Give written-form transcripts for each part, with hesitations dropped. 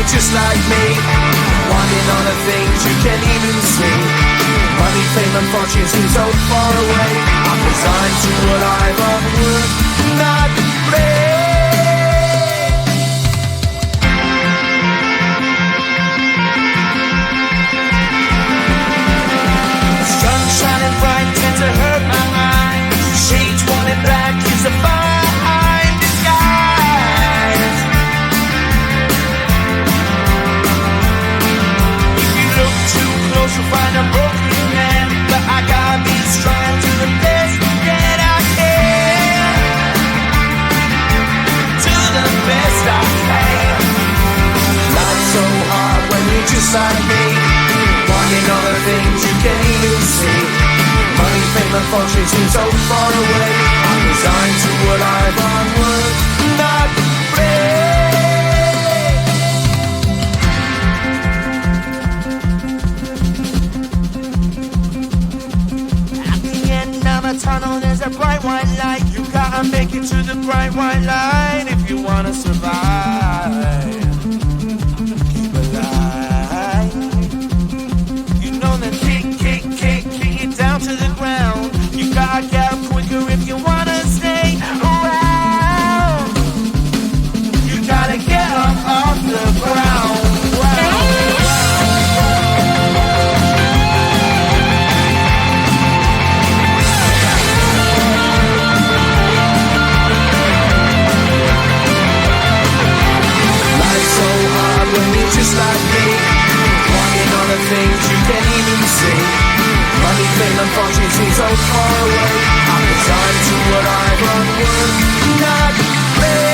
you're just like me, wanting all the things you can't even see. Money, fame and fortune seem so far away. I'm resigned to what I'm on would not break. Sun shining bright tends to hurt my mind. Shades worn in black is a fine disguise. If you look too close you'll find a broken man, but I gotta be strong to the best that I can. To the best I can. Life's so hard when you're just like me, wanting all the things you can't even see. Money, fame and fortune seem so far away. I'm resigned to what I've on would not break. At the end of a tunnel there's a bright white light. You gotta make it to the bright white light if you wanna survive. Keep alive. You know the kick it down to the ground. You gotta get up quicker if you wanna stay around. You gotta get up off the ground. Life's so hard when you're just like me, wanting all the things you can't even see. Money, fame and fortune seem so far away. I'm resigned to what I've on would not break.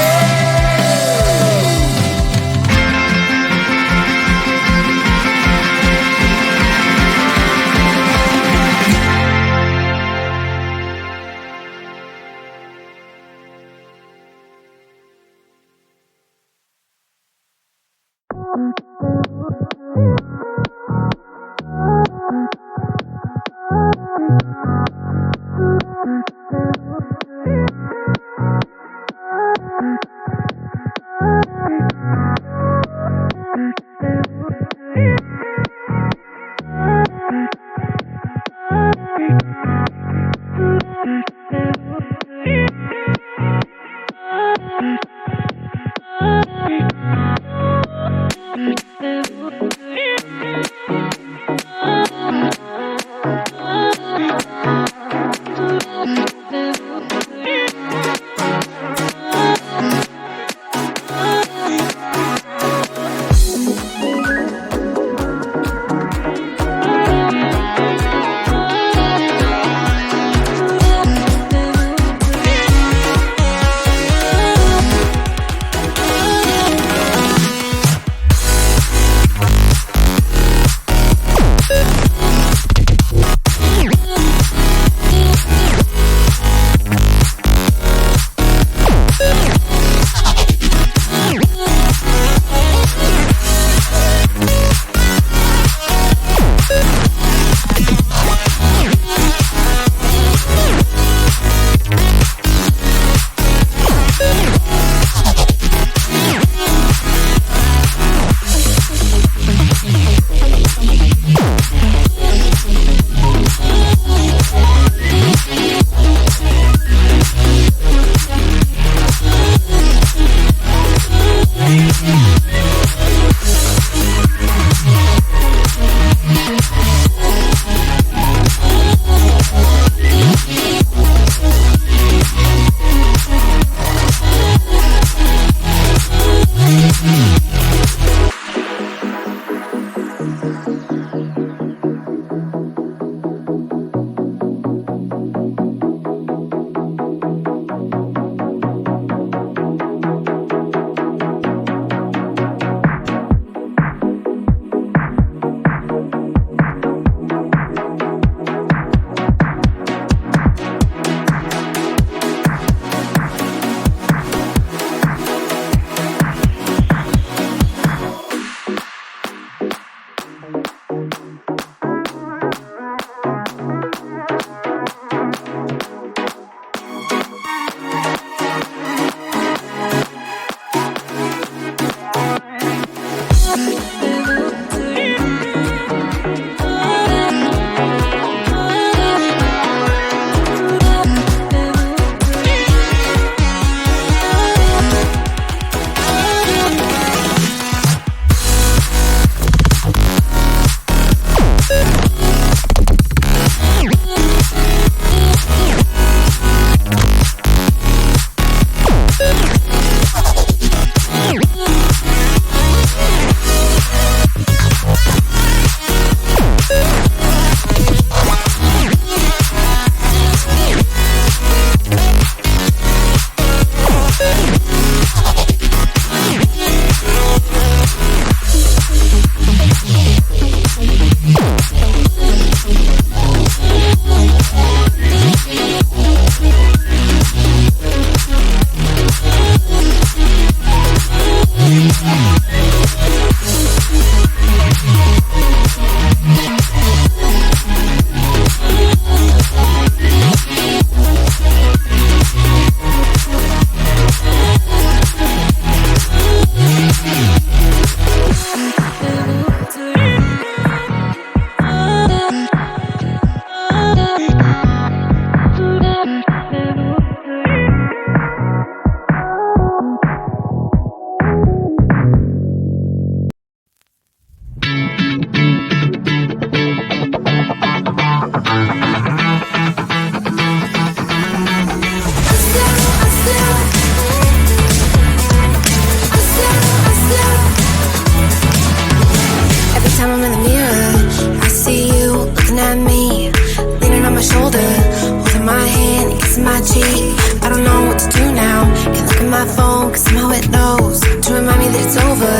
phone, cause somehow it knows to remind me that it's over.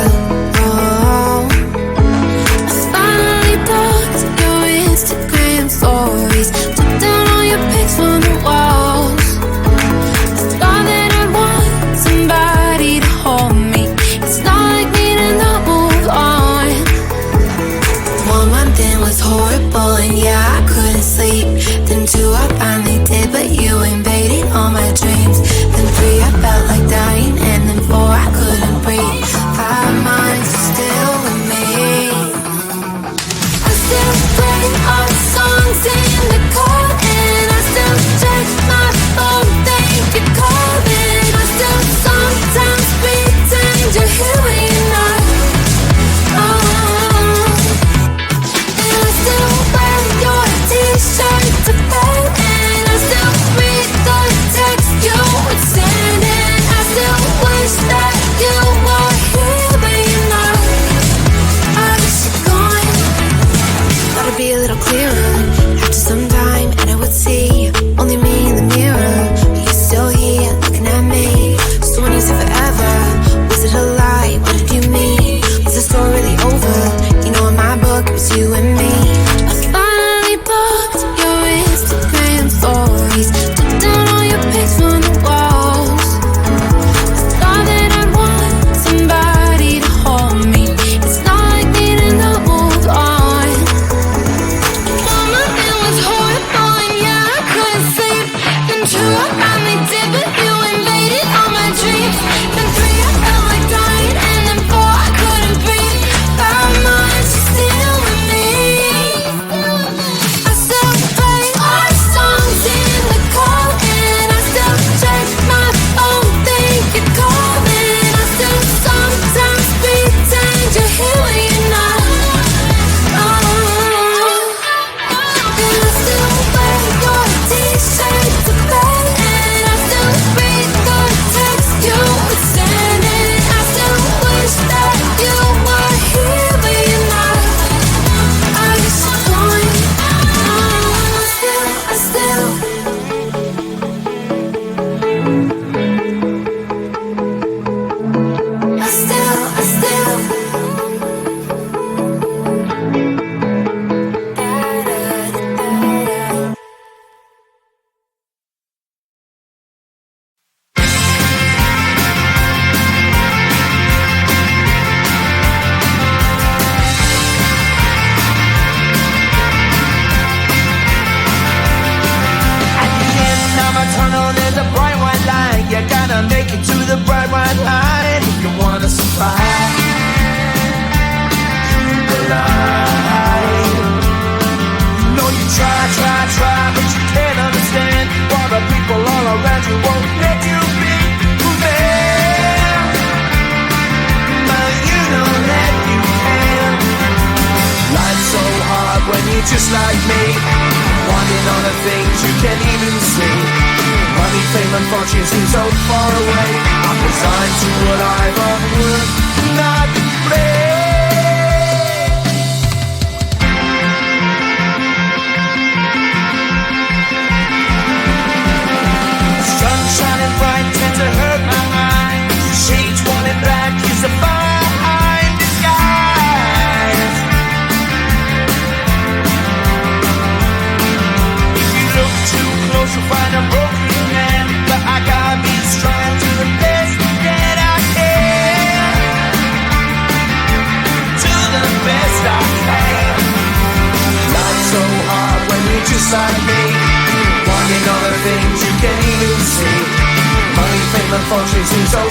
Oh, I finally blocked your Instagram stories, took down all your pics from the walls. I thought that I'd want somebody to hold me. It's not like me to not move on. 1 month in was horrible and yeah, I couldn't sleep. Then 2 I finally did, but you invaded all my dreams. Then 3 I felt like dying, and then 4 I couldn't breathe. 5 months you're still with me. I still play our songs in the car, and I still check my phone, think you're calling. I still sometimes pretend you're here when you're not. And I still wear your t-shirt to bed, and I still read the text you would send, and I still wish that you were here but you're not. I wish you're gone. Thought it'd be a little clearer after some time, and I would see only me in the mirror, but you're still here looking at me. So when you said forever, was it a lie? What did you mean? Was the story really over? You know in my book it was you and me. I finally blocked your Instagram stories, took down all your pics from the walls. I thought that I'd want somebody to hold me. It's not like me to not move on. 1 month it was horrible and yeah, I couldn't sleep. Then 2 I finally did, but you invaded all my dreams. Then 3 I felt like dying, and then 4 I couldn't breathe. 5 months you're still with me. I still play our songs in the car, and I still check my phone, think you're calling. I still sometimes pretend you're here when you're not. And I still wear your t-shirt to bed, and I still read the text you would send, and I still wish that you were here but you're not. I wish you're gone. I still At the end of a tunnel, there's a bright white line. You gotta make it to the bright white line if you wanna survive. The line. No, you try, but you can't understand why the people all around you won't let you be who they are. But you know that you can. Life's so hard when you're just like me, wanting all the things you can't even see. Money, fame, and fortune seem so far away. I'm resigned to a life of work, not play. Sun shining bright tends to hurt my mind. Shades worn in black is a fine disguise. If you look too close, you'll find a broken man. But I gotta be strong to the best that I can. To the best I can. Life's so hard when you're just like me, wanting all the things you can't even see. Money, fame, and fortune seem so